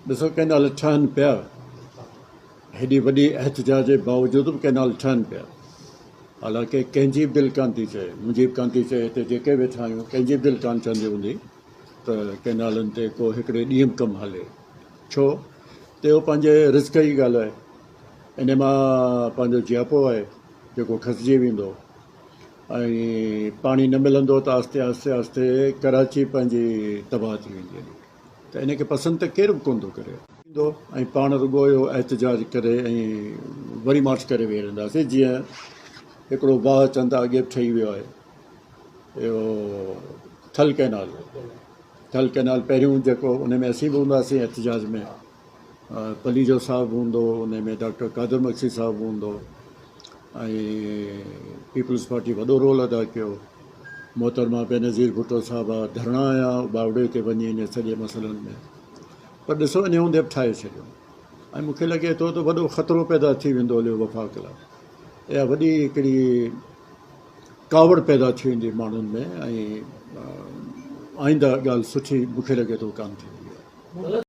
ॾिसो कैनाल ठहनि पिया, हेॾी वॾी एहतिजाज जे बावजूदि बि कैनाल ठहनि पिया। हालांकि कंहिंजी बि दिलि कान थी चए, मुंहिंजी बि कान थी चए, हिते जेके वेठा आहियूं कंहिंजी बि दिलि कान चवंदी हूंदी त कैनालनि ते को हिकिड़े ॾींहं बि कमु हले। छो त उहो पंहिंजे रिस्क जी ॻाल्हि आहे, इन मां पंहिंजो जियापो आहे जेको खसिजी वेंदो, ऐं पाणी न मिलंदो त आहिस्ते आहिस्ते आहिस्ते कराची पंहिंजी तबाह थी वेंदी हली। त इनखे पसंदि त केरु बि कोन थो करे ईंदो, ऐं पाण रुॻो इहो एहतिजाज करे ऐं वरी मार्च करे वेही रहंदासीं। जीअं हिकिड़ो वाह चंदा अॻे बि ठही वियो आहे, इहो थल कैनाल पहिरियों जेको उन में असीं बि हूंदासीं एहतिजाज में, पलीजो साहिबु हूंदो, उन में डॉक्टर कादर मक्सी साहिबु हूंदो, ऐं पीपल्स पार्टी वॾो रोल अदा कयो, मोहतरमा बेनज़ीर भुट्टो साहिबा धरणा आया बावड़े ते वञी इन सॼे मसइलनि में। पर ॾिसो इन हूंदे बि ठाहे छॾियो, ऐं मूंखे लॻे थो त वॾो ख़तरो पैदा थी वेंदो हलियो वफ़ाक़ लाइ। इहा वॾी हिकिड़ी कावड़ पैदा थी वेंदी माण्हुनि में, ऐं आईंदा ॻाल्हि सुठी मूंखे लॻे थो कान थींदी आहे।